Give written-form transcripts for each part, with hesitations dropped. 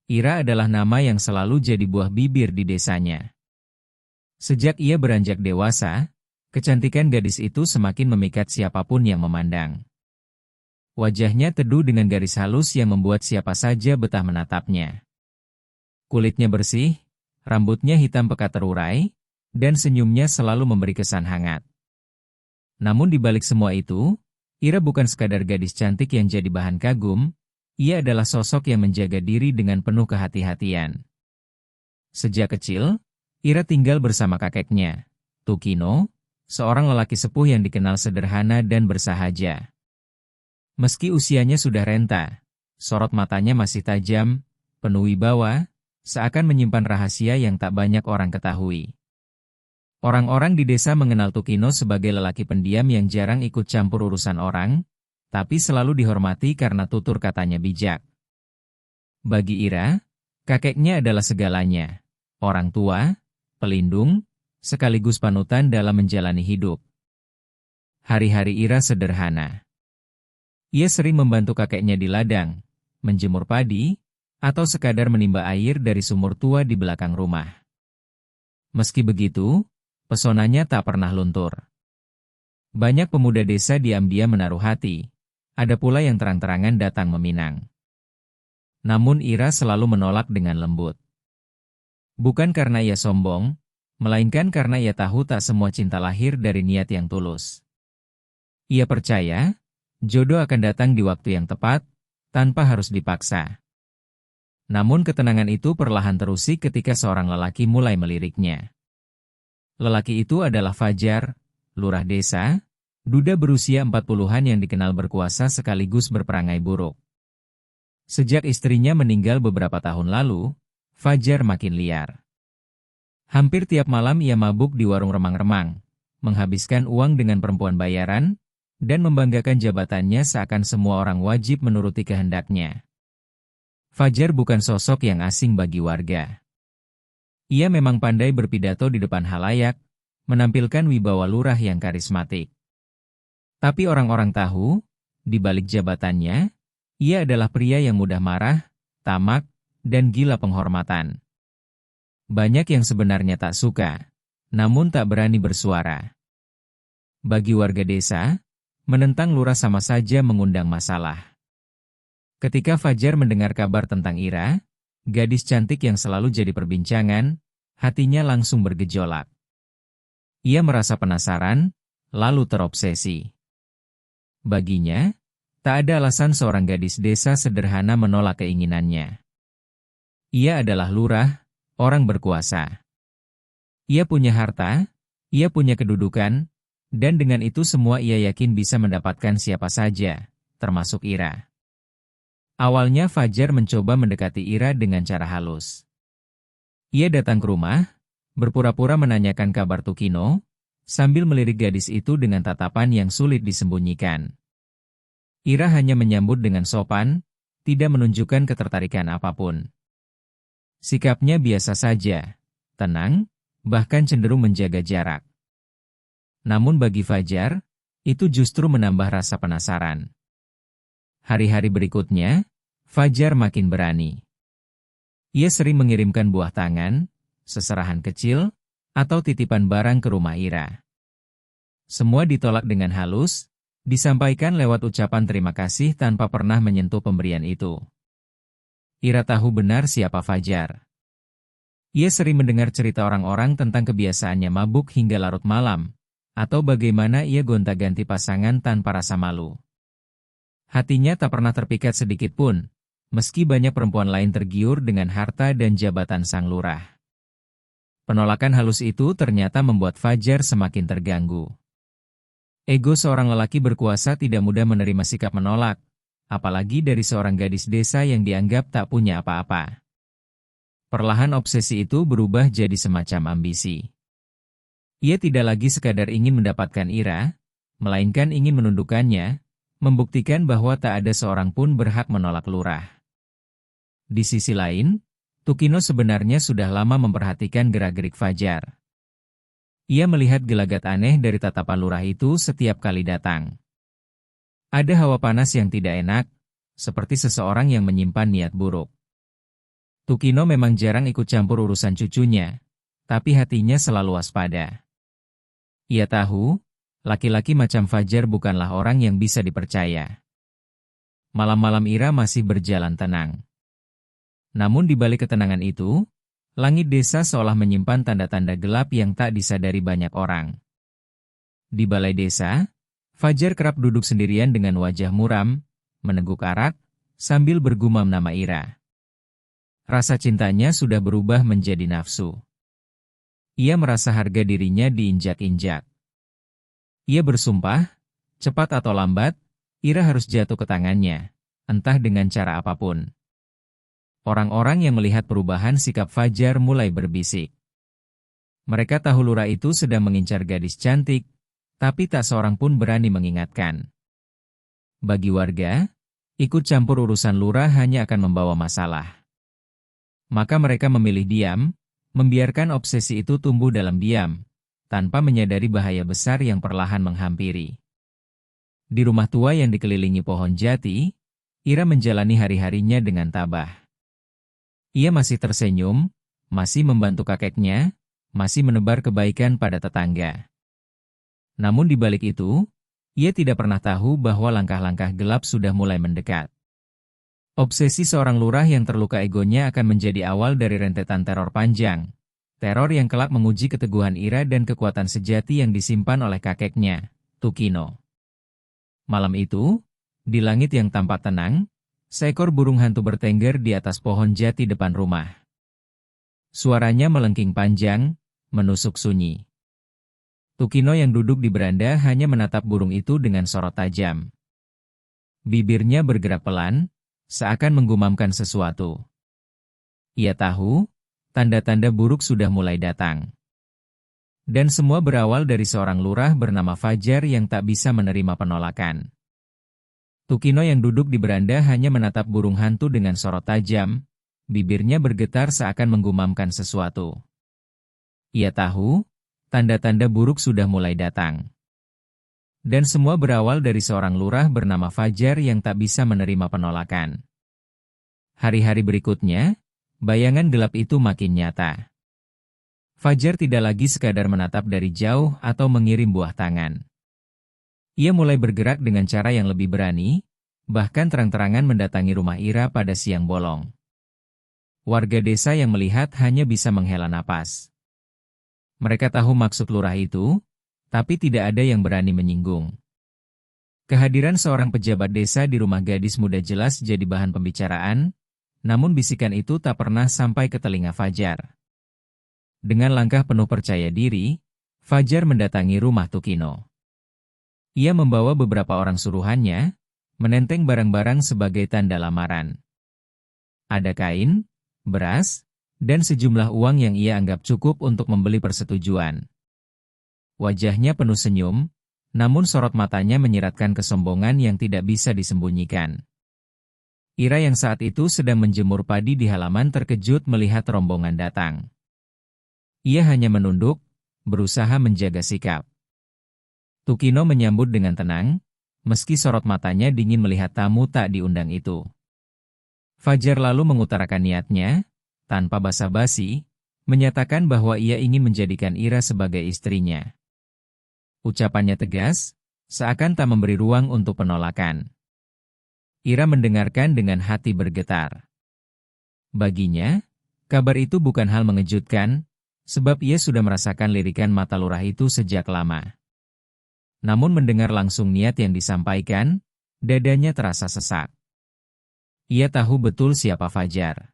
Ira adalah nama yang selalu jadi buah bibir di desanya. Sejak ia beranjak dewasa, kecantikan gadis itu semakin memikat siapapun yang memandang. Wajahnya teduh dengan garis halus yang membuat siapa saja betah menatapnya. Kulitnya bersih, rambutnya hitam pekat terurai, dan senyumnya selalu memberi kesan hangat. Namun di balik semua itu, Ira bukan sekadar gadis cantik yang jadi bahan kagum, ia adalah sosok yang menjaga diri dengan penuh kehati-hatian. Sejak kecil, Ira tinggal bersama kakeknya, Tukino, seorang lelaki sepuh yang dikenal sederhana dan bersahaja. Meski usianya sudah renta, sorot matanya masih tajam, penuh wibawa, seakan menyimpan rahasia yang tak banyak orang ketahui. Orang-orang di desa mengenal Tukino sebagai lelaki pendiam yang jarang ikut campur urusan orang, tapi selalu dihormati karena tutur katanya bijak. Bagi Ira, kakeknya adalah segalanya, orang tua, pelindung, sekaligus panutan dalam menjalani hidup. Hari-hari Ira sederhana. Ia sering membantu kakeknya di ladang, menjemur padi, atau sekadar menimba air dari sumur tua di belakang rumah. Meski begitu, pesonanya tak pernah luntur. Banyak pemuda desa diam-diam menaruh hati, ada pula yang terang-terangan datang meminang. Namun Ira selalu menolak dengan lembut. Bukan karena ia sombong, melainkan karena ia tahu tak semua cinta lahir dari niat yang tulus. Ia percaya, jodoh akan datang di waktu yang tepat, tanpa harus dipaksa. Namun ketenangan itu perlahan terusik ketika seorang lelaki mulai meliriknya. Lelaki itu adalah Fajar, lurah desa, duda berusia 40-an yang dikenal berkuasa sekaligus berperangai buruk. Sejak istrinya meninggal beberapa tahun lalu, Fajar makin liar. Hampir tiap malam ia mabuk di warung remang-remang, menghabiskan uang dengan perempuan bayaran, dan membanggakan jabatannya seakan semua orang wajib menuruti kehendaknya. Fajar bukan sosok yang asing bagi warga. Ia memang pandai berpidato di depan halayak, menampilkan wibawa lurah yang karismatik. Tapi orang-orang tahu, di balik jabatannya, ia adalah pria yang mudah marah, tamak, dan gila penghormatan. Banyak yang sebenarnya tak suka, namun tak berani bersuara. Bagi warga desa, menentang lurah sama saja mengundang masalah. Ketika Fajar mendengar kabar tentang Ira, gadis cantik yang selalu jadi perbincangan, hatinya langsung bergejolak. Ia merasa penasaran, lalu terobsesi. Baginya, tak ada alasan seorang gadis desa sederhana menolak keinginannya. Ia adalah lurah, orang berkuasa. Ia punya harta, ia punya kedudukan, dan dengan itu semua ia yakin bisa mendapatkan siapa saja, termasuk Ira. Awalnya Fajar mencoba mendekati Ira dengan cara halus. Ia datang ke rumah, berpura-pura menanyakan kabar Tukino, sambil melirik gadis itu dengan tatapan yang sulit disembunyikan. Ira hanya menyambut dengan sopan, tidak menunjukkan ketertarikan apapun. Sikapnya biasa saja, tenang, bahkan cenderung menjaga jarak. Namun bagi Fajar, itu justru menambah rasa penasaran. Hari-hari berikutnya, Fajar makin berani. Ia sering mengirimkan buah tangan, seserahan kecil, atau titipan barang ke rumah Ira. Semua ditolak dengan halus, disampaikan lewat ucapan terima kasih tanpa pernah menyentuh pemberian itu. Ira tahu benar siapa Fajar. Ia sering mendengar cerita orang-orang tentang kebiasaannya mabuk hingga larut malam, atau bagaimana ia gonta-ganti pasangan tanpa rasa malu. Hatinya tak pernah terpikat sedikit pun, meski banyak perempuan lain tergiur dengan harta dan jabatan sang lurah. Penolakan halus itu ternyata membuat Fajar semakin terganggu. Ego seorang lelaki berkuasa tidak mudah menerima sikap menolak, apalagi dari seorang gadis desa yang dianggap tak punya apa-apa. Perlahan obsesi itu berubah jadi semacam ambisi. Ia tidak lagi sekadar ingin mendapatkan Ira, melainkan ingin menundukkannya, membuktikan bahwa tak ada seorang pun berhak menolak lurah. Di sisi lain, Tukino sebenarnya sudah lama memperhatikan gerak-gerik Fajar. Ia melihat gelagat aneh dari tatapan lurah itu setiap kali datang. Ada hawa panas yang tidak enak, seperti seseorang yang menyimpan niat buruk. Tukino memang jarang ikut campur urusan cucunya, tapi hatinya selalu waspada. Ia tahu, laki-laki macam Fajar bukanlah orang yang bisa dipercaya. Malam-malam Ira masih berjalan tenang. Namun di balik ketenangan itu, langit desa seolah menyimpan tanda-tanda gelap yang tak disadari banyak orang. Di balai desa, Fajar kerap duduk sendirian dengan wajah muram, meneguk arak, sambil bergumam nama Ira. Rasa cintanya sudah berubah menjadi nafsu. Ia merasa harga dirinya diinjak-injak. Ia bersumpah, cepat atau lambat, Ira harus jatuh ke tangannya, entah dengan cara apapun. Orang-orang yang melihat perubahan sikap Fajar mulai berbisik. Mereka tahu lurah itu sedang mengincar gadis cantik, tapi tak seorang pun berani mengingatkan. Bagi warga, ikut campur urusan lurah hanya akan membawa masalah. Maka mereka memilih diam, membiarkan obsesi itu tumbuh dalam diam, tanpa menyadari bahaya besar yang perlahan menghampiri. Di rumah tua yang dikelilingi pohon jati, Ira menjalani hari-harinya dengan tabah. Ia masih tersenyum, masih membantu kakeknya, masih menebar kebaikan pada tetangga. Namun di balik itu, ia tidak pernah tahu bahwa langkah-langkah gelap sudah mulai mendekat. Obsesi seorang lurah yang terluka egonya akan menjadi awal dari rentetan teror panjang. Teror yang kelak menguji keteguhan Ira dan kekuatan sejati yang disimpan oleh kakeknya, Tukino. Malam itu, di langit yang tampak tenang, seekor burung hantu bertengger di atas pohon jati depan rumah. Suaranya melengking panjang, menusuk sunyi. Tukino yang duduk di beranda hanya menatap burung itu dengan sorot tajam. Bibirnya bergerak pelan, seakan menggumamkan sesuatu. Ia tahu, tanda-tanda buruk sudah mulai datang. Dan semua berawal dari seorang lurah bernama Fajar yang tak bisa menerima penolakan. Tukino yang duduk di beranda hanya menatap burung hantu dengan sorot tajam, bibirnya bergetar seakan menggumamkan sesuatu. Ia tahu, tanda-tanda buruk sudah mulai datang. Dan semua berawal dari seorang lurah bernama Fajar yang tak bisa menerima penolakan. Hari-hari berikutnya, bayangan gelap itu makin nyata. Fajar tidak lagi sekadar menatap dari jauh atau mengirim buah tangan. Ia mulai bergerak dengan cara yang lebih berani, bahkan terang-terangan mendatangi rumah Ira pada siang bolong. Warga desa yang melihat hanya bisa menghela napas. Mereka tahu maksud lurah itu, tapi tidak ada yang berani menyinggung. Kehadiran seorang pejabat desa di rumah gadis muda jelas jadi bahan pembicaraan, namun bisikan itu tak pernah sampai ke telinga Fajar. Dengan langkah penuh percaya diri, Fajar mendatangi rumah Tukino. Ia membawa beberapa orang suruhannya, menenteng barang-barang sebagai tanda lamaran. Ada kain, beras, dan sejumlah uang yang ia anggap cukup untuk membeli persetujuan. Wajahnya penuh senyum, namun sorot matanya menyiratkan kesombongan yang tidak bisa disembunyikan. Ira yang saat itu sedang menjemur padi di halaman terkejut melihat rombongan datang. Ia hanya menunduk, berusaha menjaga sikap. Tukino menyambut dengan tenang, meski sorot matanya dingin melihat tamu tak diundang itu. Fajar lalu mengutarakan niatnya, tanpa basa-basi, menyatakan bahwa ia ingin menjadikan Ira sebagai istrinya. Ucapannya tegas, seakan tak memberi ruang untuk penolakan. Ira mendengarkan dengan hati bergetar. Baginya, kabar itu bukan hal mengejutkan, sebab ia sudah merasakan lirikan mata lurah itu sejak lama. Namun mendengar langsung niat yang disampaikan, dadanya terasa sesak. Ia tahu betul siapa Fajar.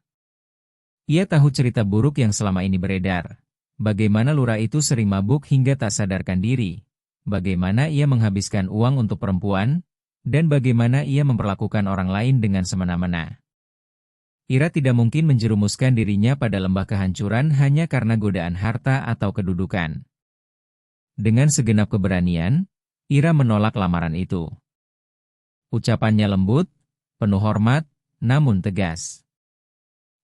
Ia tahu cerita buruk yang selama ini beredar, bagaimana lurah itu sering mabuk hingga tak sadarkan diri. Bagaimana ia menghabiskan uang untuk perempuan, dan bagaimana ia memperlakukan orang lain dengan semena-mena. Ira tidak mungkin menjerumuskan dirinya pada lembah kehancuran hanya karena godaan harta atau kedudukan. Dengan segenap keberanian, Ira menolak lamaran itu. Ucapannya lembut, penuh hormat, namun tegas.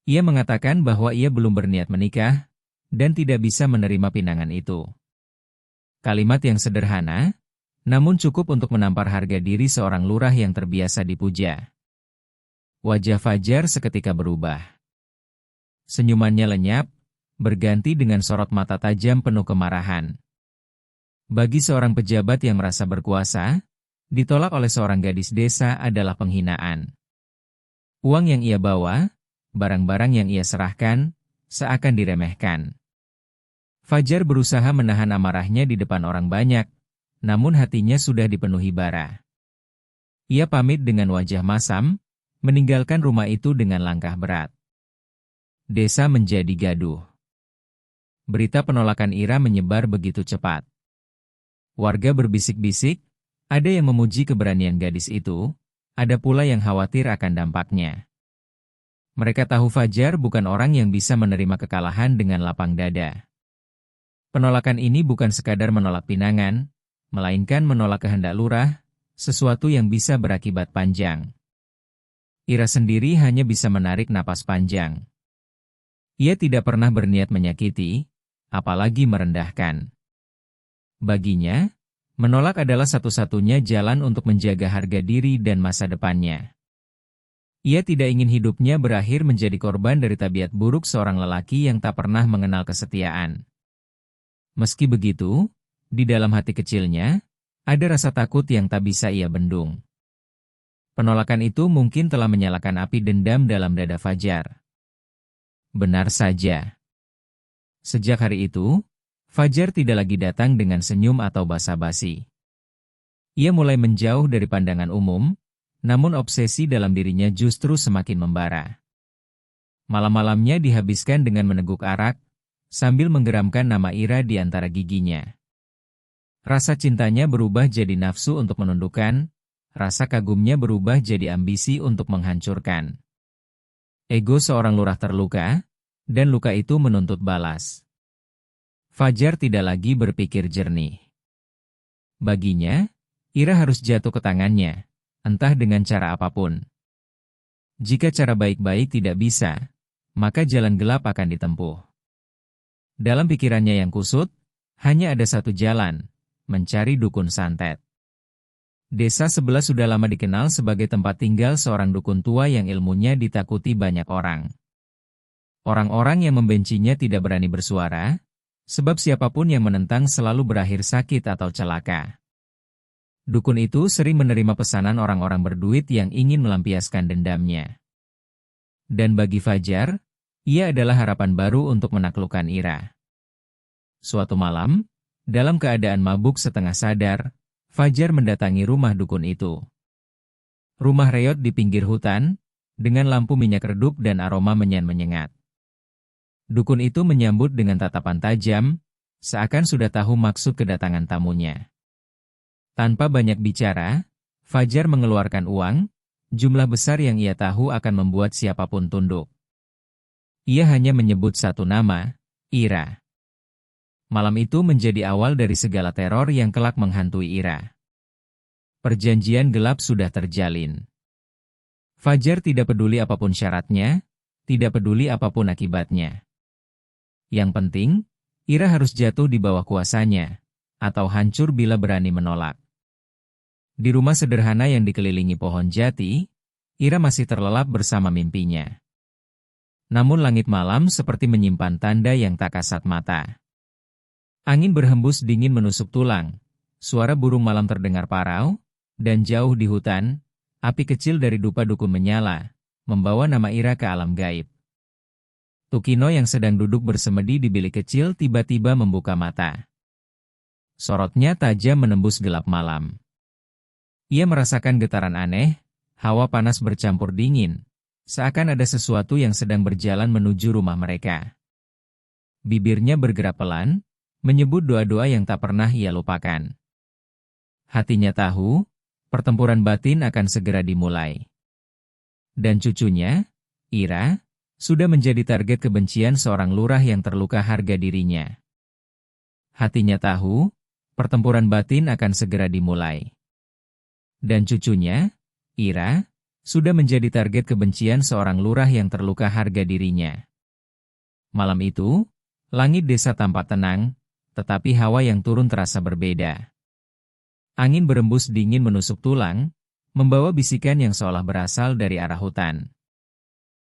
Ia mengatakan bahwa ia belum berniat menikah, dan tidak bisa menerima pinangan itu. Kalimat yang sederhana, namun cukup untuk menampar harga diri seorang lurah yang terbiasa dipuja. Wajah Fajar seketika berubah. Senyumannya lenyap, berganti dengan sorot mata tajam penuh kemarahan. Bagi seorang pejabat yang merasa berkuasa, ditolak oleh seorang gadis desa adalah penghinaan. Uang yang ia bawa, barang-barang yang ia serahkan, seakan diremehkan. Fajar berusaha menahan amarahnya di depan orang banyak, namun hatinya sudah dipenuhi bara. Ia pamit dengan wajah masam, meninggalkan rumah itu dengan langkah berat. Desa menjadi gaduh. Berita penolakan Ira menyebar begitu cepat. Warga berbisik-bisik, ada yang memuji keberanian gadis itu, ada pula yang khawatir akan dampaknya. Mereka tahu Fajar bukan orang yang bisa menerima kekalahan dengan lapang dada. Penolakan ini bukan sekadar menolak pinangan, melainkan menolak kehendak lurah, sesuatu yang bisa berakibat panjang. Ira sendiri hanya bisa menarik napas panjang. Ia tidak pernah berniat menyakiti, apalagi merendahkan. Baginya, menolak adalah satu-satunya jalan untuk menjaga harga diri dan masa depannya. Ia tidak ingin hidupnya berakhir menjadi korban dari tabiat buruk seorang lelaki yang tak pernah mengenal kesetiaan. Meski begitu, di dalam hati kecilnya, ada rasa takut yang tak bisa ia bendung. Penolakan itu mungkin telah menyalakan api dendam dalam dada Fajar. Benar saja. Sejak hari itu, Fajar tidak lagi datang dengan senyum atau basa-basi. Ia mulai menjauh dari pandangan umum, namun obsesi dalam dirinya justru semakin membara. Malam-malamnya dihabiskan dengan meneguk arak, sambil menggeramkan nama Ira di antara giginya. Rasa cintanya berubah jadi nafsu untuk menundukkan, rasa kagumnya berubah jadi ambisi untuk menghancurkan. Ego seorang lurah terluka, dan luka itu menuntut balas. Fajar tidak lagi berpikir jernih. Baginya, Ira harus jatuh ke tangannya, entah dengan cara apapun. Jika cara baik-baik tidak bisa, maka jalan gelap akan ditempuh. Dalam pikirannya yang kusut, hanya ada satu jalan, mencari dukun santet. Desa sebelah sudah lama dikenal sebagai tempat tinggal seorang dukun tua yang ilmunya ditakuti banyak orang. Orang-orang yang membencinya tidak berani bersuara, sebab siapapun yang menentang selalu berakhir sakit atau celaka. Dukun itu sering menerima pesanan orang-orang berduit yang ingin melampiaskan dendamnya. Dan bagi Fajar, ia adalah harapan baru untuk menaklukkan Ira. Suatu malam, dalam keadaan mabuk setengah sadar, Fajar mendatangi rumah dukun itu. Rumah reot di pinggir hutan, dengan lampu minyak redup dan aroma menyan-menyengat. Dukun itu menyambut dengan tatapan tajam, seakan sudah tahu maksud kedatangan tamunya. Tanpa banyak bicara, Fajar mengeluarkan uang, jumlah besar yang ia tahu akan membuat siapapun tunduk. Ia hanya menyebut satu nama, Ira. Malam itu menjadi awal dari segala teror yang kelak menghantui Ira. Perjanjian gelap sudah terjalin. Fajar tidak peduli apapun syaratnya, tidak peduli apapun akibatnya. Yang penting, Ira harus jatuh di bawah kuasanya, atau hancur bila berani menolak. Di rumah sederhana yang dikelilingi pohon jati, Ira masih terlelap bersama mimpinya. Namun langit malam seperti menyimpan tanda yang tak kasat mata. Angin berhembus dingin menusuk tulang, suara burung malam terdengar parau, dan jauh di hutan, api kecil dari dupa dukun menyala, membawa nama Ira ke alam gaib. Tukino yang sedang duduk bersemedi di bilik kecil tiba-tiba membuka mata. Sorotnya tajam menembus gelap malam. Ia merasakan getaran aneh, hawa panas bercampur dingin, seakan ada sesuatu yang sedang berjalan menuju rumah mereka. Bibirnya bergerak pelan, menyebut doa-doa yang tak pernah ia lupakan. Hatinya tahu, pertempuran batin akan segera dimulai. Dan cucunya, Ira, sudah menjadi target kebencian seorang lurah yang terluka harga dirinya. Hatinya tahu, pertempuran batin akan segera dimulai. Dan cucunya, Ira, sudah menjadi target kebencian seorang lurah yang terluka harga dirinya. Malam itu, langit desa tampak tenang, tetapi hawa yang turun terasa berbeda. Angin berembus dingin menusuk tulang, membawa bisikan yang seolah berasal dari arah hutan.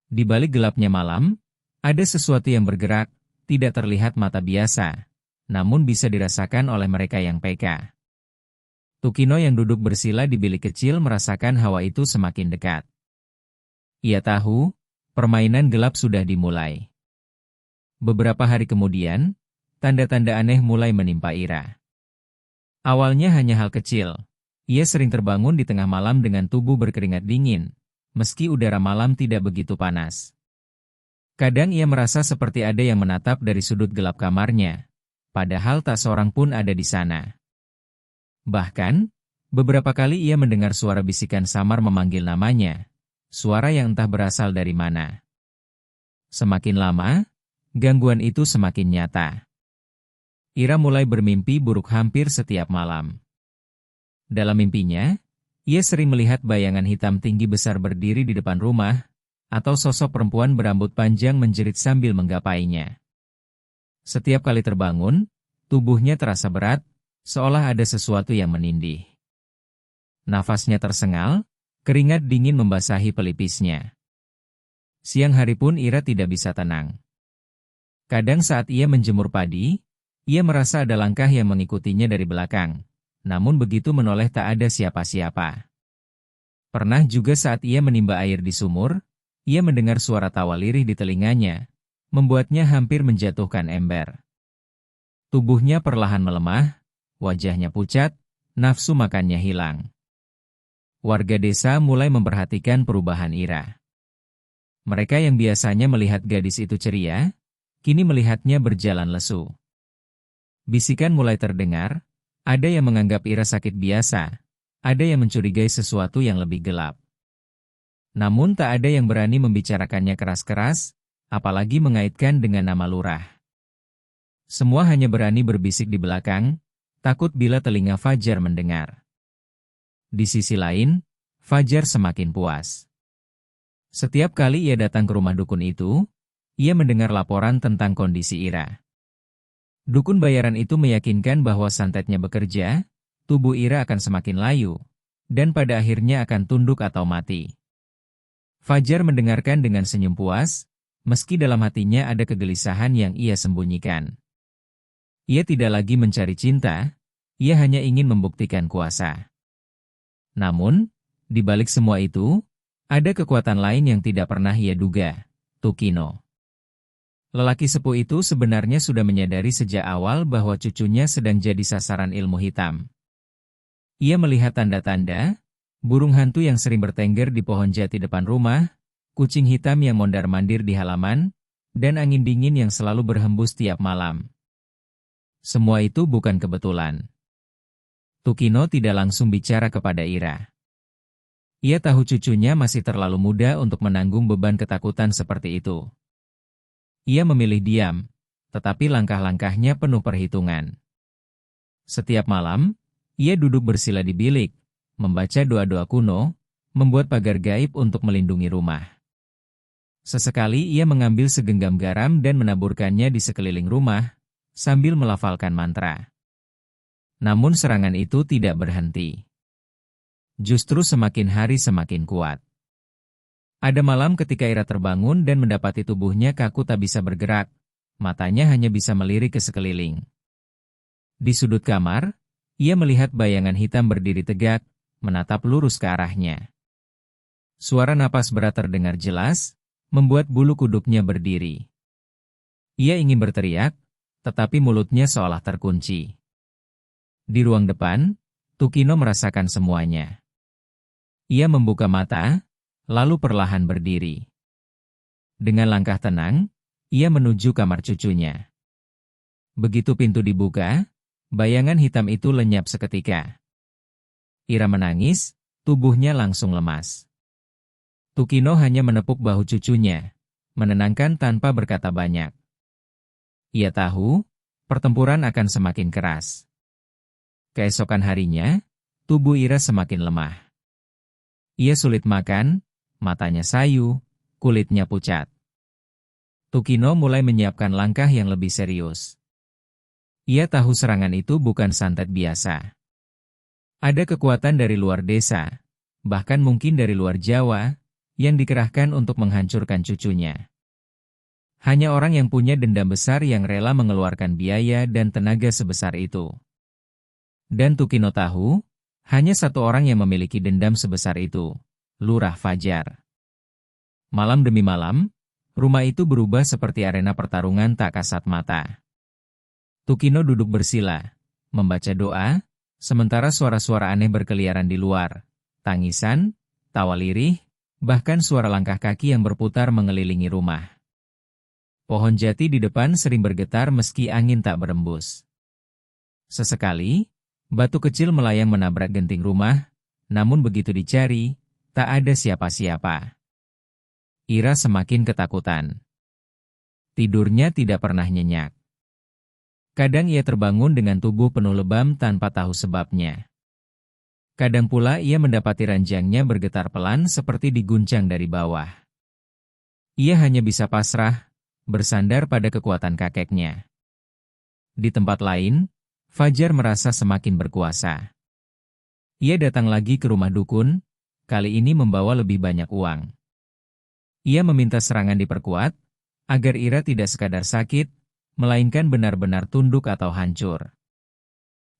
Di balik gelapnya malam, Ada sesuatu yang bergerak, tidak terlihat mata biasa, namun bisa dirasakan oleh mereka yang peka. Tukino yang duduk bersila di bilik kecil merasakan hawa itu semakin dekat. Ia tahu, permainan gelap sudah dimulai. Beberapa hari kemudian, tanda-tanda aneh mulai menimpa Ira. Awalnya hanya hal kecil. Ia sering terbangun di tengah malam dengan tubuh berkeringat dingin, meski udara malam tidak begitu panas. Kadang ia merasa seperti ada yang menatap dari sudut gelap kamarnya, padahal tak seorang pun ada di sana. Bahkan, beberapa kali ia mendengar suara bisikan samar memanggil namanya, suara yang entah berasal dari mana. Semakin lama, gangguan itu semakin nyata. Ira mulai bermimpi buruk hampir setiap malam. Dalam mimpinya, ia sering melihat bayangan hitam tinggi besar berdiri di depan rumah, atau sosok perempuan berambut panjang menjerit sambil menggapainya. Setiap kali terbangun, tubuhnya terasa berat, seolah ada sesuatu yang menindih. Nafasnya tersengal, keringat dingin membasahi pelipisnya. Siang hari pun Ira tidak bisa tenang. Kadang saat ia menjemur padi, ia merasa ada langkah yang mengikutinya dari belakang, namun begitu menoleh tak ada siapa-siapa. Pernah juga saat ia menimba air di sumur, ia mendengar suara tawa lirih di telinganya, membuatnya hampir menjatuhkan ember. Tubuhnya perlahan melemah, wajahnya pucat, nafsu makannya hilang. Warga desa mulai memperhatikan perubahan Ira. Mereka yang biasanya melihat gadis itu ceria, kini melihatnya berjalan lesu. Bisikan mulai terdengar, ada yang menganggap Ira sakit biasa, ada yang mencurigai sesuatu yang lebih gelap. Namun tak ada yang berani membicarakannya keras-keras, apalagi mengaitkan dengan nama lurah. Semua hanya berani berbisik di belakang, takut bila telinga Fajar mendengar. Di sisi lain, Fajar semakin puas. Setiap kali ia datang ke rumah dukun itu, ia mendengar laporan tentang kondisi Ira. Dukun bayaran itu meyakinkan bahwa santetnya bekerja, tubuh Ira akan semakin layu, dan pada akhirnya akan tunduk atau mati. Fajar mendengarkan dengan senyum puas, meski dalam hatinya ada kegelisahan yang ia sembunyikan. Ia tidak lagi mencari cinta, ia hanya ingin membuktikan kuasa. Namun, di balik semua itu, ada kekuatan lain yang tidak pernah ia duga, Tukino. Lelaki sepuh itu sebenarnya sudah menyadari sejak awal bahwa cucunya sedang jadi sasaran ilmu hitam. Ia melihat tanda-tanda, burung hantu yang sering bertengger di pohon jati depan rumah, kucing hitam yang mondar-mandir di halaman, dan angin dingin yang selalu berhembus tiap malam. Semua itu bukan kebetulan. Tukino tidak langsung bicara kepada Ira. Ia tahu cucunya masih terlalu muda untuk menanggung beban ketakutan seperti itu. Ia memilih diam, tetapi langkah-langkahnya penuh perhitungan. Setiap malam, ia duduk bersila di bilik, membaca doa-doa kuno, membuat pagar gaib untuk melindungi rumah. Sesekali ia mengambil segenggam garam dan menaburkannya di sekeliling rumah, sambil melafalkan mantra. Namun serangan itu tidak berhenti. Justru semakin hari semakin kuat. Ada malam ketika Ira terbangun dan mendapati tubuhnya kaku tak bisa bergerak, matanya hanya bisa melirik ke sekeliling. Di sudut kamar, ia melihat bayangan hitam berdiri tegak, menatap lurus ke arahnya. Suara napas berat terdengar jelas, membuat bulu kuduknya berdiri. Ia ingin berteriak, tetapi mulutnya seolah terkunci. Di ruang depan, Tukino merasakan semuanya. Ia membuka mata, lalu perlahan berdiri. Dengan langkah tenang, ia menuju kamar cucunya. Begitu pintu dibuka, bayangan hitam itu lenyap seketika. Ira menangis, tubuhnya langsung lemas. Tukino hanya menepuk bahu cucunya, menenangkan tanpa berkata banyak. Ia tahu, pertempuran akan semakin keras. Keesokan harinya, tubuh Ira semakin lemah. Ia sulit makan, matanya sayu, kulitnya pucat. Tukino mulai menyiapkan langkah yang lebih serius. Ia tahu serangan itu bukan santet biasa. Ada kekuatan dari luar desa, bahkan mungkin dari luar Jawa, yang dikerahkan untuk menghancurkan cucunya. Hanya orang yang punya dendam besar yang rela mengeluarkan biaya dan tenaga sebesar itu. Dan Tukino tahu, hanya satu orang yang memiliki dendam sebesar itu, Lurah Fajar. Malam demi malam, rumah itu berubah seperti arena pertarungan tak kasat mata. Tukino duduk bersila, membaca doa, sementara suara-suara aneh berkeliaran di luar. Tangisan, tawa lirih, bahkan suara langkah kaki yang berputar mengelilingi rumah. Pohon jati di depan sering bergetar meski angin tak berembus. Sesekali, batu kecil melayang menabrak genting rumah, namun begitu dicari, tak ada siapa-siapa. Ira semakin ketakutan. Tidurnya tidak pernah nyenyak. Kadang ia terbangun dengan tubuh penuh lebam tanpa tahu sebabnya. Kadang pula ia mendapati ranjangnya bergetar pelan seperti diguncang dari bawah. Ia hanya bisa pasrah, bersandar pada kekuatan kakeknya. Di tempat lain, Fajar merasa semakin berkuasa. Ia datang lagi ke rumah dukun, kali ini membawa lebih banyak uang. Ia meminta serangan diperkuat, agar Ira tidak sekadar sakit, melainkan benar-benar tunduk atau hancur.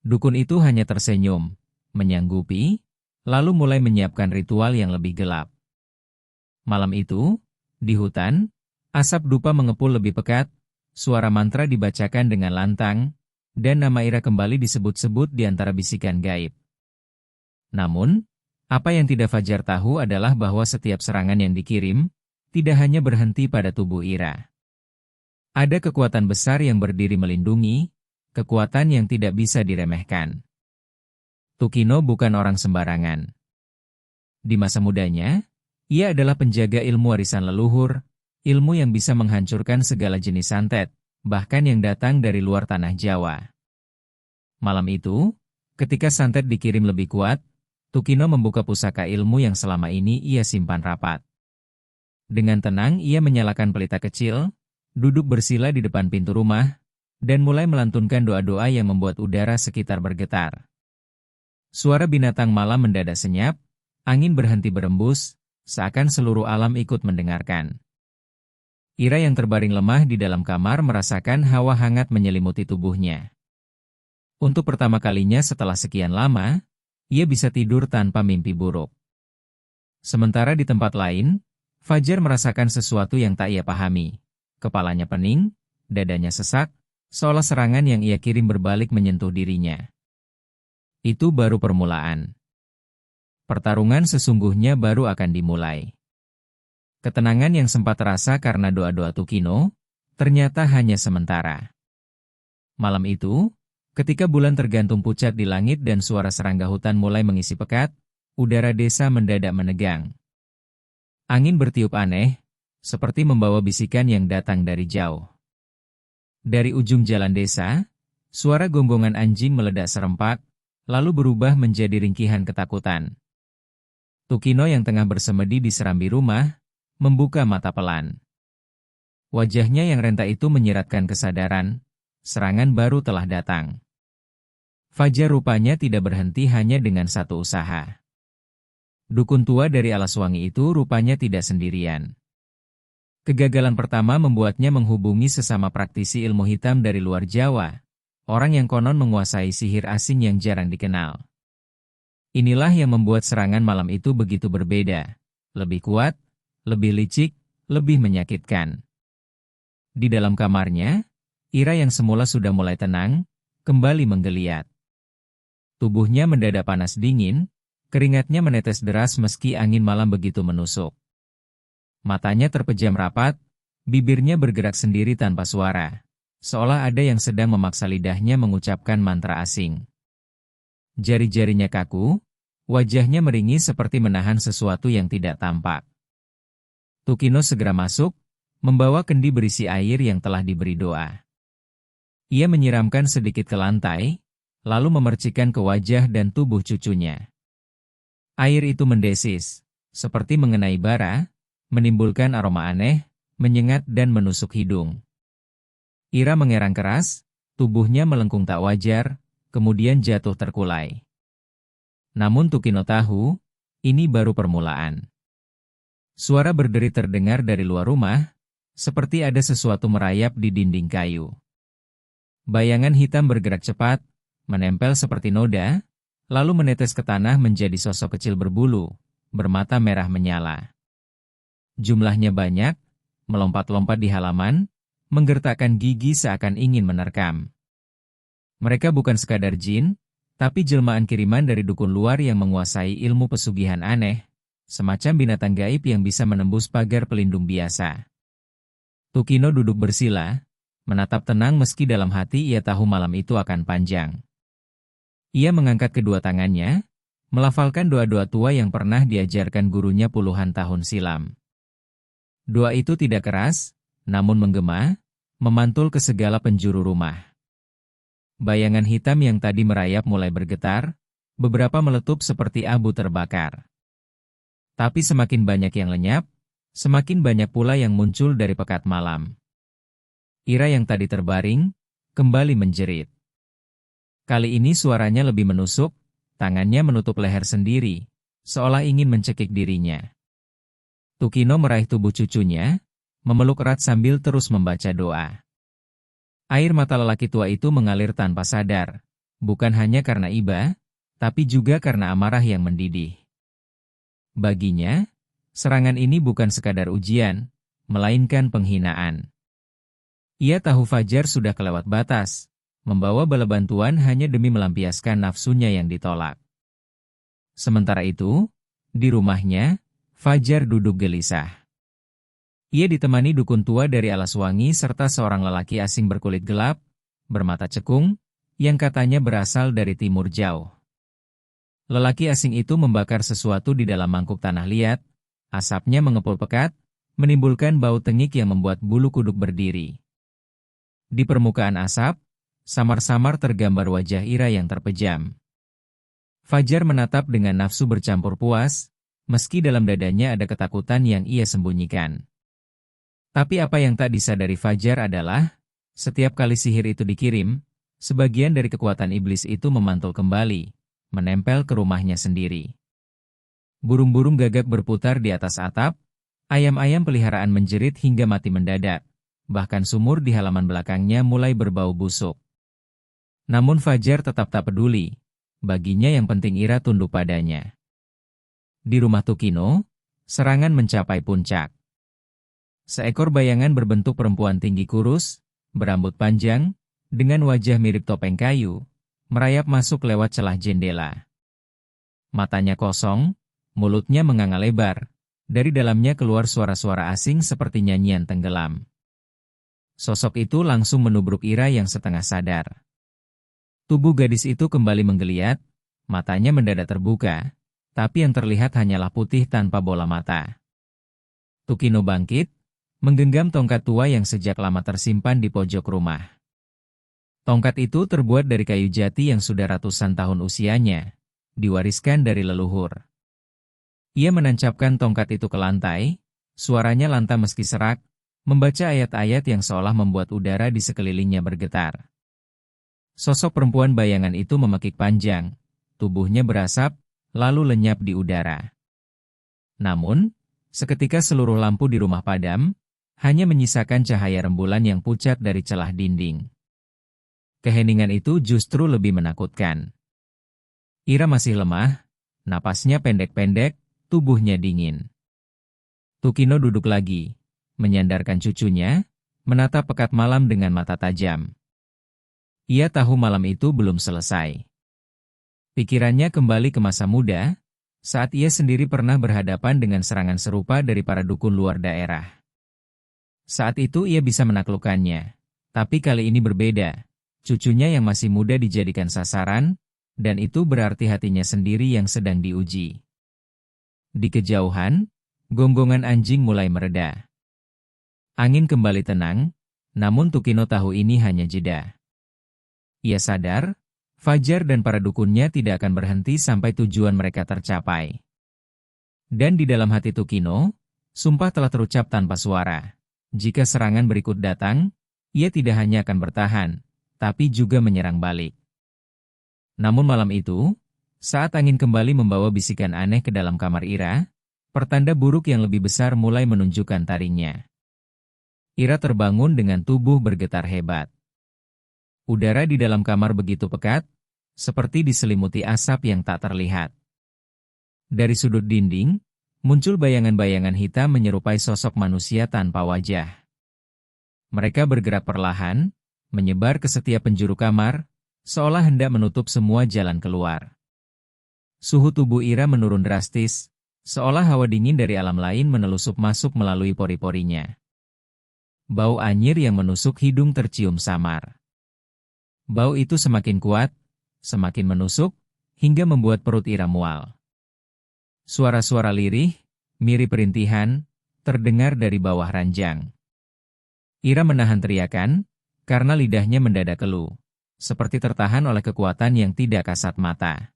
Dukun itu hanya tersenyum, menyanggupi, lalu mulai menyiapkan ritual yang lebih gelap. Malam itu, di hutan, asap dupa mengepul lebih pekat, suara mantra dibacakan dengan lantang, dan nama Ira kembali disebut-sebut di antara bisikan gaib. Namun, apa yang tidak Fajar tahu adalah bahwa setiap serangan yang dikirim, tidak hanya berhenti pada tubuh Ira. Ada kekuatan besar yang berdiri melindungi, kekuatan yang tidak bisa diremehkan. Tukino bukan orang sembarangan. Di masa mudanya, ia adalah penjaga ilmu warisan leluhur, ilmu yang bisa menghancurkan segala jenis santet, bahkan yang datang dari luar tanah Jawa. Malam itu, ketika santet dikirim lebih kuat, Tukino membuka pusaka ilmu yang selama ini ia simpan rapat. Dengan tenang ia menyalakan pelita kecil, duduk bersila di depan pintu rumah, dan mulai melantunkan doa-doa yang membuat udara sekitar bergetar. Suara binatang malam mendadak senyap, angin berhenti berembus, seakan seluruh alam ikut mendengarkan. Ira yang terbaring lemah di dalam kamar merasakan hawa hangat menyelimuti tubuhnya. Untuk pertama kalinya setelah sekian lama, ia bisa tidur tanpa mimpi buruk. Sementara di tempat lain, Fajar merasakan sesuatu yang tak ia pahami. Kepalanya pening, dadanya sesak, seolah serangan yang ia kirim berbalik menyentuh dirinya. Itu baru permulaan. Pertarungan sesungguhnya baru akan dimulai. Ketenangan yang sempat terasa karena doa-doa Tukino, ternyata hanya sementara. Malam itu, ketika bulan tergantung pucat di langit dan suara serangga hutan mulai mengisi pekat, udara desa mendadak menegang. Angin bertiup aneh, seperti membawa bisikan yang datang dari jauh. Dari ujung jalan desa, suara gonggongan anjing meledak serempak, lalu berubah menjadi ringkihan ketakutan. Tukino yang tengah bersemedi di serambi rumah, membuka mata pelan. Wajahnya yang renta itu menyiratkan kesadaran, serangan baru telah datang. Fajar rupanya tidak berhenti hanya dengan satu usaha. Dukun tua dari Alaswangi itu rupanya tidak sendirian. Kegagalan pertama membuatnya menghubungi sesama praktisi ilmu hitam dari luar Jawa, orang yang konon menguasai sihir asing yang jarang dikenal. Inilah yang membuat serangan malam itu begitu berbeda, lebih kuat, lebih licik, lebih menyakitkan. Di dalam kamarnya, Ira yang semula sudah mulai tenang, kembali menggeliat. Tubuhnya mendadak panas dingin, keringatnya menetes deras meski angin malam begitu menusuk. Matanya terpejam rapat, bibirnya bergerak sendiri tanpa suara, seolah ada yang sedang memaksa lidahnya mengucapkan mantra asing. Jari-jarinya kaku, wajahnya meringis seperti menahan sesuatu yang tidak tampak. Tukino segera masuk, membawa kendi berisi air yang telah diberi doa. Ia menyiramkan sedikit ke lantai, lalu memercikkan ke wajah dan tubuh cucunya. Air itu mendesis, seperti mengenai bara, menimbulkan aroma aneh, menyengat dan menusuk hidung. Ira mengerang keras, tubuhnya melengkung tak wajar, kemudian jatuh terkulai. Namun Tukino tahu, ini baru permulaan. Suara berderit terdengar dari luar rumah, seperti ada sesuatu merayap di dinding kayu. Bayangan hitam bergerak cepat, menempel seperti noda, lalu menetes ke tanah menjadi sosok kecil berbulu, bermata merah menyala. Jumlahnya banyak, melompat-lompat di halaman, menggertakkan gigi seakan ingin menerkam. Mereka bukan sekadar jin, tapi jelmaan kiriman dari dukun luar yang menguasai ilmu pesugihan aneh, semacam binatang gaib yang bisa menembus pagar pelindung biasa. Tukino duduk bersila, menatap tenang meski dalam hati ia tahu malam itu akan panjang. Ia mengangkat kedua tangannya, melafalkan doa-doa tua yang pernah diajarkan gurunya puluhan tahun silam. Doa itu tidak keras, namun menggema, memantul ke segala penjuru rumah. Bayangan hitam yang tadi merayap mulai bergetar, beberapa meletup seperti abu terbakar. Tapi semakin banyak yang lenyap, semakin banyak pula yang muncul dari pekat malam. Ira yang tadi terbaring, kembali menjerit. Kali ini suaranya lebih menusuk, tangannya menutup leher sendiri, seolah ingin mencekik dirinya. Tukino meraih tubuh cucunya, memeluk erat sambil terus membaca doa. Air mata lelaki tua itu mengalir tanpa sadar, bukan hanya karena iba, tapi juga karena amarah yang mendidih. Baginya, serangan ini bukan sekadar ujian, melainkan penghinaan. Ia tahu Fajar sudah kelewat batas, membawa bala bantuan hanya demi melampiaskan nafsunya yang ditolak. Sementara itu, di rumahnya, Fajar duduk gelisah. Ia ditemani dukun tua dari Alas Wangi serta seorang lelaki asing berkulit gelap, bermata cekung, yang katanya berasal dari timur jauh. Lelaki asing itu membakar sesuatu di dalam mangkuk tanah liat, asapnya mengepul pekat, menimbulkan bau tengik yang membuat bulu kuduk berdiri. Di permukaan asap, samar-samar tergambar wajah Ira yang terpejam. Fajar menatap dengan nafsu bercampur puas, meski dalam dadanya ada ketakutan yang ia sembunyikan. Tapi apa yang tak disadari Fajar adalah, setiap kali sihir itu dikirim, sebagian dari kekuatan iblis itu memantul kembali, menempel ke rumahnya sendiri. Burung-burung gagak berputar di atas atap, ayam-ayam peliharaan menjerit hingga mati mendadak. Bahkan sumur di halaman belakangnya mulai berbau busuk. Namun Fajar tetap tak peduli, baginya yang penting Ira tunduk padanya. Di rumah Tukino, serangan mencapai puncak. Seekor bayangan berbentuk perempuan tinggi kurus, berambut panjang, dengan wajah mirip topeng kayu, merayap masuk lewat celah jendela. Matanya kosong, mulutnya menganga lebar, dari dalamnya keluar suara-suara asing seperti nyanyian tenggelam. Sosok itu langsung menubruk Ira yang setengah sadar. Tubuh gadis itu kembali menggeliat, matanya mendadak terbuka, tapi yang terlihat hanyalah putih tanpa bola mata. Tukino bangkit, menggenggam tongkat tua yang sejak lama tersimpan di pojok rumah. Tongkat itu terbuat dari kayu jati yang sudah ratusan tahun usianya, diwariskan dari leluhur. Ia menancapkan tongkat itu ke lantai, suaranya lantang meski serak, membaca ayat-ayat yang seolah membuat udara di sekelilingnya bergetar. Sosok perempuan bayangan itu memekik panjang, tubuhnya berasap, lalu lenyap di udara. Namun, seketika seluruh lampu di rumah padam, hanya menyisakan cahaya rembulan yang pucat dari celah dinding. Keheningan itu justru lebih menakutkan. Ira masih lemah, napasnya pendek-pendek, tubuhnya dingin. Tukino duduk lagi, menyandarkan cucunya, menatap pekat malam dengan mata tajam. Ia tahu malam itu belum selesai. Pikirannya kembali ke masa muda, saat ia sendiri pernah berhadapan dengan serangan serupa dari para dukun luar daerah. Saat itu ia bisa menaklukkannya, tapi kali ini berbeda. Cucunya yang masih muda dijadikan sasaran, dan itu berarti hatinya sendiri yang sedang diuji. Di kejauhan, gonggongan anjing mulai mereda. Angin kembali tenang, namun Tukino tahu ini hanya jeda. Ia sadar, Fajar dan para dukunnya tidak akan berhenti sampai tujuan mereka tercapai. Dan di dalam hati Tukino, sumpah telah terucap tanpa suara. Jika serangan berikut datang, ia tidak hanya akan bertahan, tapi juga menyerang balik. Namun malam itu, saat angin kembali membawa bisikan aneh ke dalam kamar Ira, pertanda buruk yang lebih besar mulai menunjukkan taringnya. Ira terbangun dengan tubuh bergetar hebat. Udara di dalam kamar begitu pekat, seperti diselimuti asap yang tak terlihat. Dari sudut dinding, muncul bayangan-bayangan hitam menyerupai sosok manusia tanpa wajah. Mereka bergerak perlahan, menyebar ke setiap penjuru kamar, seolah hendak menutup semua jalan keluar. Suhu tubuh Ira menurun drastis, seolah hawa dingin dari alam lain menelusup masuk melalui pori-porinya. Bau anyir yang menusuk hidung tercium samar. Bau itu semakin kuat, semakin menusuk, hingga membuat perut Ira mual. Suara-suara lirih, mirip rintihan, terdengar dari bawah ranjang. Ira menahan teriakan, karena lidahnya mendadak keluh, seperti tertahan oleh kekuatan yang tidak kasat mata.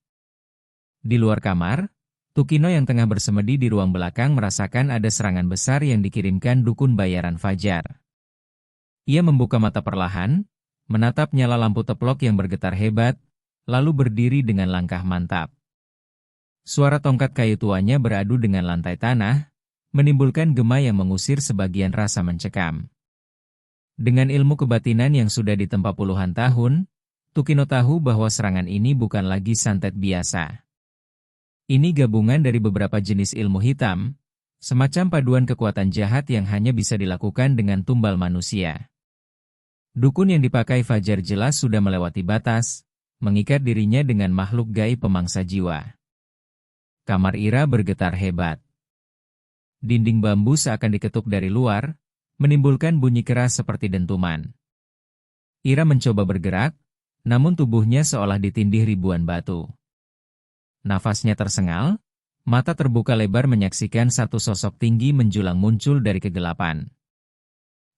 Di luar kamar, Tukino yang tengah bersemedi di ruang belakang merasakan ada serangan besar yang dikirimkan dukun bayaran Fajar. Ia membuka mata perlahan, menatap nyala lampu teplok yang bergetar hebat, lalu berdiri dengan langkah mantap. Suara tongkat kayu tuanya beradu dengan lantai tanah, menimbulkan gema yang mengusir sebagian rasa mencekam. Dengan ilmu kebatinan yang sudah ditempa puluhan tahun, Tukino tahu bahwa serangan ini bukan lagi santet biasa. Ini gabungan dari beberapa jenis ilmu hitam, semacam paduan kekuatan jahat yang hanya bisa dilakukan dengan tumbal manusia. Dukun yang dipakai Fajar jelas sudah melewati batas, mengikat dirinya dengan makhluk gaib pemangsa jiwa. Kamar Ira bergetar hebat. Dinding bambu seakan diketuk dari luar, menimbulkan bunyi keras seperti dentuman. Ira mencoba bergerak, namun tubuhnya seolah ditindih ribuan batu. Nafasnya tersengal, mata terbuka lebar menyaksikan satu sosok tinggi menjulang muncul dari kegelapan.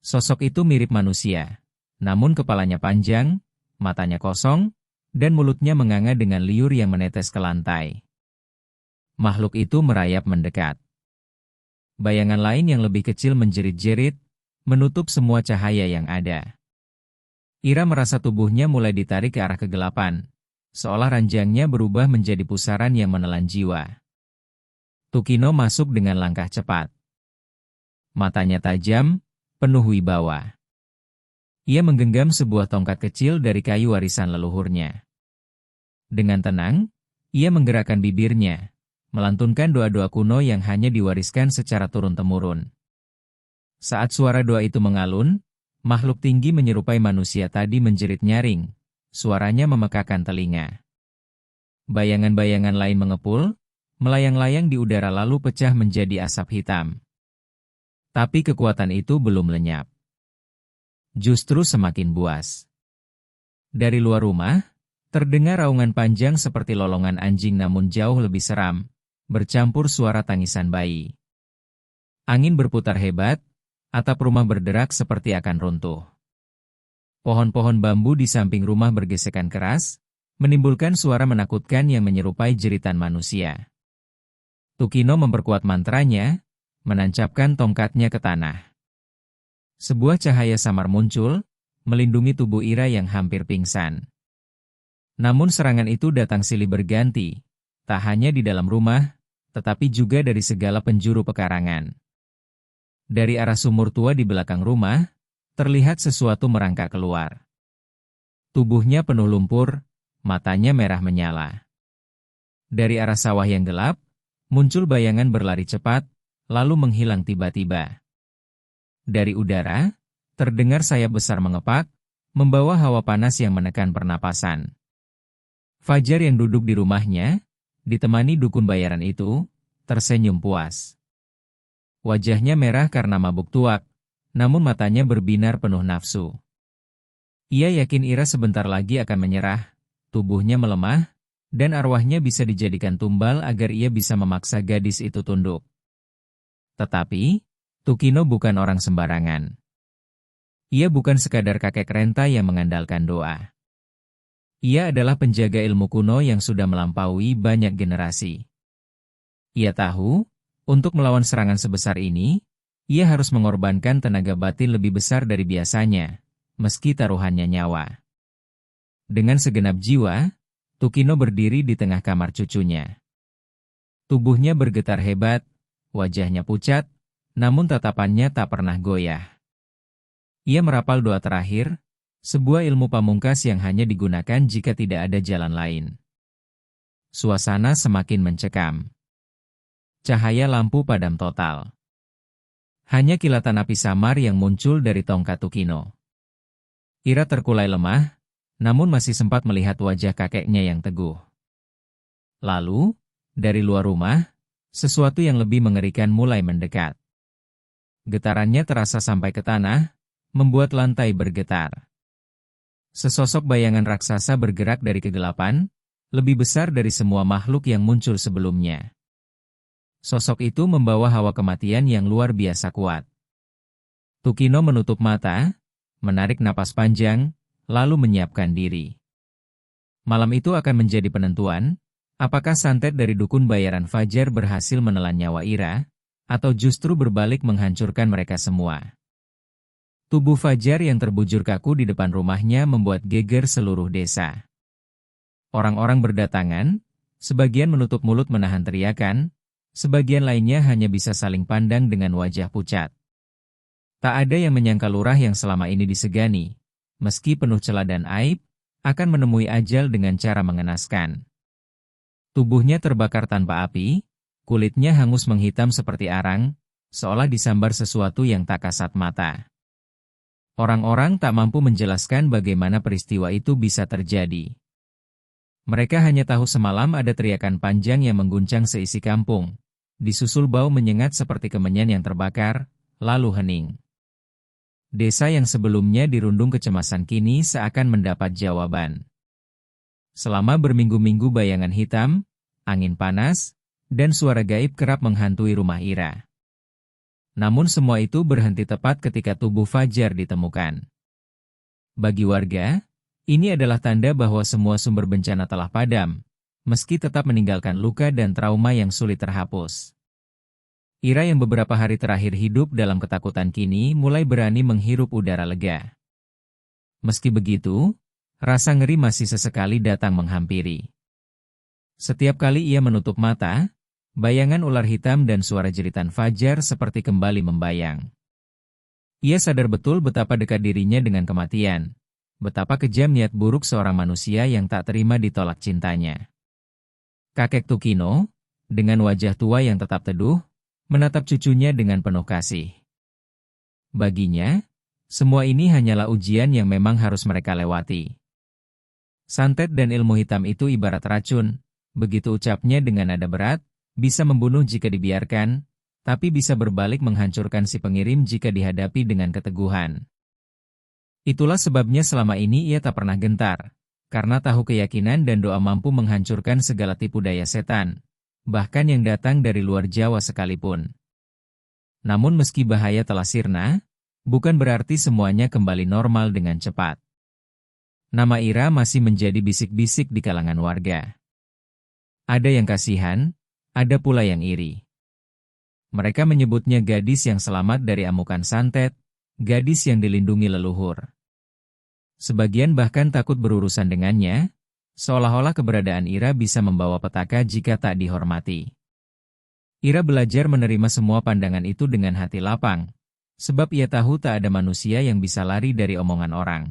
Sosok itu mirip manusia, namun kepalanya panjang, matanya kosong, dan mulutnya menganga dengan liur yang menetes ke lantai. Makhluk itu merayap mendekat. Bayangan lain yang lebih kecil menjerit-jerit, menutup semua cahaya yang ada. Ira merasa tubuhnya mulai ditarik ke arah kegelapan, seolah ranjangnya berubah menjadi pusaran yang menelan jiwa. Tukino masuk dengan langkah cepat. Matanya tajam, penuh wibawa. Ia menggenggam sebuah tongkat kecil dari kayu warisan leluhurnya. Dengan tenang, ia menggerakkan bibirnya, melantunkan doa-doa kuno yang hanya diwariskan secara turun-temurun. Saat suara doa itu mengalun, makhluk tinggi menyerupai manusia tadi menjerit nyaring, suaranya memekakan telinga. Bayangan-bayangan lain mengepul, melayang-layang di udara lalu pecah menjadi asap hitam. Tapi kekuatan itu belum lenyap. Justru semakin buas. Dari luar rumah, terdengar raungan panjang seperti lolongan anjing namun jauh lebih seram, bercampur suara tangisan bayi. Angin berputar hebat, atap rumah berderak seperti akan runtuh. Pohon-pohon bambu di samping rumah bergesekan keras, menimbulkan suara menakutkan yang menyerupai jeritan manusia. Tukino memperkuat mantranya, menancapkan tongkatnya ke tanah. Sebuah cahaya samar muncul, melindungi tubuh Ira yang hampir pingsan. Namun serangan itu datang silih berganti, tak hanya di dalam rumah, tetapi juga dari segala penjuru pekarangan. Dari arah sumur tua di belakang rumah, terlihat sesuatu merangkak keluar. Tubuhnya penuh lumpur, matanya merah menyala. Dari arah sawah yang gelap, muncul bayangan berlari cepat, lalu menghilang tiba-tiba. Dari udara, terdengar sayap besar mengepak, membawa hawa panas yang menekan pernapasan. Fajar yang duduk di rumahnya, ditemani dukun bayaran itu, tersenyum puas. Wajahnya merah karena mabuk tuak, namun matanya berbinar penuh nafsu. Ia yakin Ira sebentar lagi akan menyerah, tubuhnya melemah, dan arwahnya bisa dijadikan tumbal agar ia bisa memaksa gadis itu tunduk. Tetapi, Tukino bukan orang sembarangan. Ia bukan sekadar kakek renta yang mengandalkan doa. Ia adalah penjaga ilmu kuno yang sudah melampaui banyak generasi. Ia tahu, untuk melawan serangan sebesar ini, ia harus mengorbankan tenaga batin lebih besar dari biasanya, meski taruhannya nyawa. Dengan segenap jiwa, Tukino berdiri di tengah kamar cucunya. Tubuhnya bergetar hebat, wajahnya pucat, namun tatapannya tak pernah goyah. Ia merapal doa terakhir, sebuah ilmu pamungkas yang hanya digunakan jika tidak ada jalan lain. Suasana semakin mencekam. Cahaya lampu padam total. Hanya kilatan api samar yang muncul dari tongkat Tukino. Ira terkulai lemah, namun masih sempat melihat wajah kakeknya yang teguh. Lalu, dari luar rumah, sesuatu yang lebih mengerikan mulai mendekat. Getarannya terasa sampai ke tanah, membuat lantai bergetar. Sesosok bayangan raksasa bergerak dari kegelapan, lebih besar dari semua makhluk yang muncul sebelumnya. Sosok itu membawa hawa kematian yang luar biasa kuat. Tukino menutup mata, menarik napas panjang, lalu menyiapkan diri. Malam itu akan menjadi penentuan, apakah santet dari dukun bayaran Fajar berhasil menelan nyawa Ira, atau justru berbalik menghancurkan mereka semua. Tubuh Fajar yang terbujur kaku di depan rumahnya membuat geger seluruh desa. Orang-orang berdatangan, sebagian menutup mulut menahan teriakan, sebagian lainnya hanya bisa saling pandang dengan wajah pucat. Tak ada yang menyangka lurah yang selama ini disegani, meski penuh celah dan aib, akan menemui ajal dengan cara mengenaskan. Tubuhnya terbakar tanpa api, kulitnya hangus menghitam seperti arang, seolah disambar sesuatu yang tak kasat mata. Orang-orang tak mampu menjelaskan bagaimana peristiwa itu bisa terjadi. Mereka hanya tahu semalam ada teriakan panjang yang mengguncang seisi kampung, disusul bau menyengat seperti kemenyan yang terbakar, lalu hening. Desa yang sebelumnya dirundung kecemasan kini seakan mendapat jawaban. Selama berminggu-minggu bayangan hitam, angin panas, dan suara gaib kerap menghantui rumah Ira. Namun semua itu berhenti tepat ketika tubuh Fajar ditemukan. Bagi warga, ini adalah tanda bahwa semua sumber bencana telah padam, meski tetap meninggalkan luka dan trauma yang sulit terhapus. Ira yang beberapa hari terakhir hidup dalam ketakutan kini mulai berani menghirup udara lega. Meski begitu, rasa ngeri masih sesekali datang menghampiri. Setiap kali ia menutup mata, bayangan ular hitam dan suara jeritan Fajar seperti kembali membayang. Ia sadar betul betapa dekat dirinya dengan kematian, betapa kejam niat buruk seorang manusia yang tak terima ditolak cintanya. Kakek Tukino, dengan wajah tua yang tetap teduh, menatap cucunya dengan penuh kasih. Baginya, semua ini hanyalah ujian yang memang harus mereka lewati. Santet dan ilmu hitam itu ibarat racun, begitu ucapnya dengan nada berat, bisa membunuh jika dibiarkan, tapi bisa berbalik menghancurkan si pengirim jika dihadapi dengan keteguhan. Itulah sebabnya selama ini ia tak pernah gentar, karena tahu keyakinan dan doa mampu menghancurkan segala tipu daya setan, bahkan yang datang dari luar Jawa sekalipun. Namun meski bahaya telah sirna, bukan berarti semuanya kembali normal dengan cepat. Nama Ira masih menjadi bisik-bisik di kalangan warga. Ada yang kasihan, ada pula yang iri. Mereka menyebutnya gadis yang selamat dari amukan santet, gadis yang dilindungi leluhur. Sebagian bahkan takut berurusan dengannya, seolah-olah keberadaan Ira bisa membawa petaka jika tak dihormati. Ira belajar menerima semua pandangan itu dengan hati lapang, sebab ia tahu tak ada manusia yang bisa lari dari omongan orang.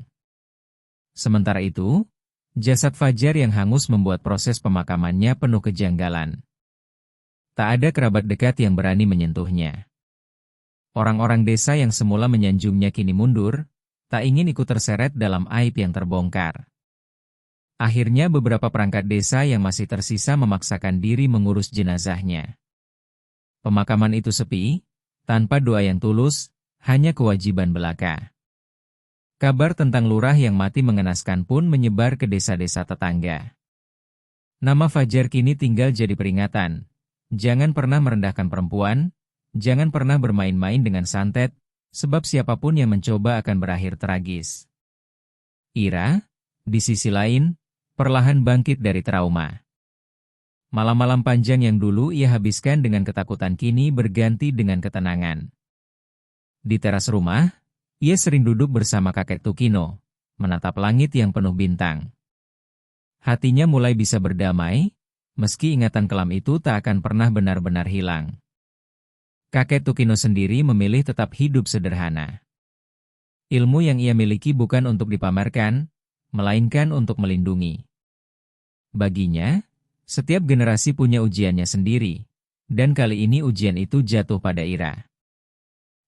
Sementara itu, jasad Fajar yang hangus membuat proses pemakamannya penuh kejanggalan. Tak ada kerabat dekat yang berani menyentuhnya. Orang-orang desa yang semula menyanjungnya kini mundur, tak ingin ikut terseret dalam aib yang terbongkar. Akhirnya beberapa perangkat desa yang masih tersisa memaksakan diri mengurus jenazahnya. Pemakaman itu sepi, tanpa doa yang tulus, hanya kewajiban belaka. Kabar tentang lurah yang mati mengenaskan pun menyebar ke desa-desa tetangga. Nama Fajar kini tinggal jadi peringatan. Jangan pernah merendahkan perempuan, jangan pernah bermain-main dengan santet, sebab siapapun yang mencoba akan berakhir tragis. Ira, di sisi lain, perlahan bangkit dari trauma. Malam-malam panjang yang dulu ia habiskan dengan ketakutan kini berganti dengan ketenangan. Di teras rumah, ia sering duduk bersama kakek Tukino, menatap langit yang penuh bintang. Hatinya mulai bisa berdamai, meski ingatan kelam itu tak akan pernah benar-benar hilang. Kakek Tukino sendiri memilih tetap hidup sederhana. Ilmu yang ia miliki bukan untuk dipamerkan, melainkan untuk melindungi. Baginya, setiap generasi punya ujiannya sendiri, dan kali ini ujian itu jatuh pada Ira.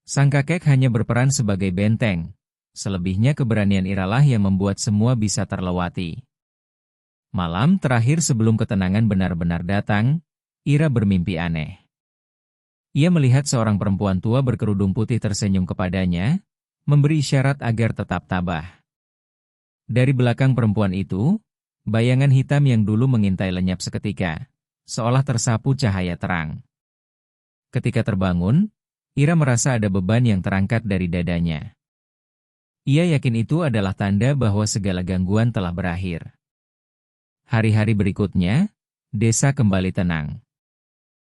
Sang kakek hanya berperan sebagai benteng, selebihnya keberanian Iralah yang membuat semua bisa terlewati. Malam terakhir sebelum ketenangan benar-benar datang, Ira bermimpi aneh. Ia melihat seorang perempuan tua berkerudung putih tersenyum kepadanya, memberi isyarat agar tetap tabah. Dari belakang perempuan itu, bayangan hitam yang dulu mengintai lenyap seketika, seolah tersapu cahaya terang. Ketika terbangun, Ira merasa ada beban yang terangkat dari dadanya. Ia yakin itu adalah tanda bahwa segala gangguan telah berakhir. Hari-hari berikutnya, desa kembali tenang.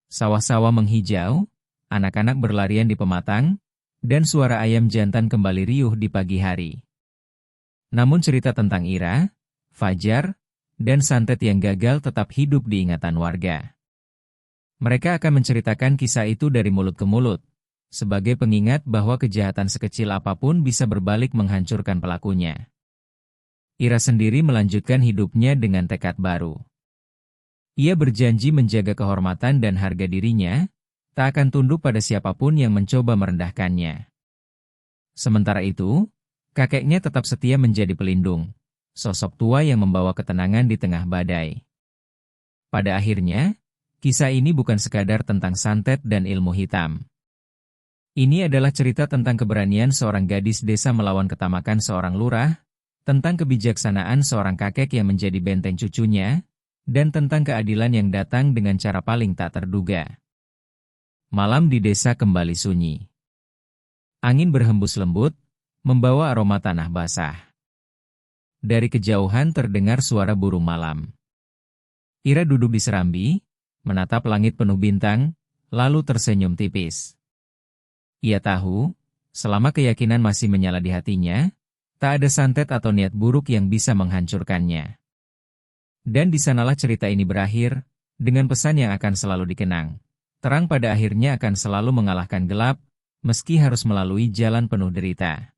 Sawah-sawah menghijau, anak-anak berlarian di pematang, dan suara ayam jantan kembali riuh di pagi hari. Namun cerita tentang Ira, Fajar, dan santet yang gagal tetap hidup di ingatan warga. Mereka akan menceritakan kisah itu dari mulut ke mulut, sebagai pengingat bahwa kejahatan sekecil apapun bisa berbalik menghancurkan pelakunya. Ira sendiri melanjutkan hidupnya dengan tekad baru. Ia berjanji menjaga kehormatan dan harga dirinya, tak akan tunduk pada siapapun yang mencoba merendahkannya. Sementara itu, kakeknya tetap setia menjadi pelindung, sosok tua yang membawa ketenangan di tengah badai. Pada akhirnya, kisah ini bukan sekadar tentang santet dan ilmu hitam. Ini adalah cerita tentang keberanian seorang gadis desa melawan ketamakan seorang lurah, tentang kebijaksanaan seorang kakek yang menjadi benteng cucunya, dan tentang keadilan yang datang dengan cara paling tak terduga. Malam di desa kembali sunyi. Angin berhembus lembut, membawa aroma tanah basah. Dari kejauhan terdengar suara burung malam. Ira duduk di serambi, menatap langit penuh bintang, lalu tersenyum tipis. Ia tahu, selama keyakinan masih menyala di hatinya, tak ada santet atau niat buruk yang bisa menghancurkannya. Dan di sanalah cerita ini berakhir, dengan pesan yang akan selalu dikenang. Terang pada akhirnya akan selalu mengalahkan gelap, meski harus melalui jalan penuh derita.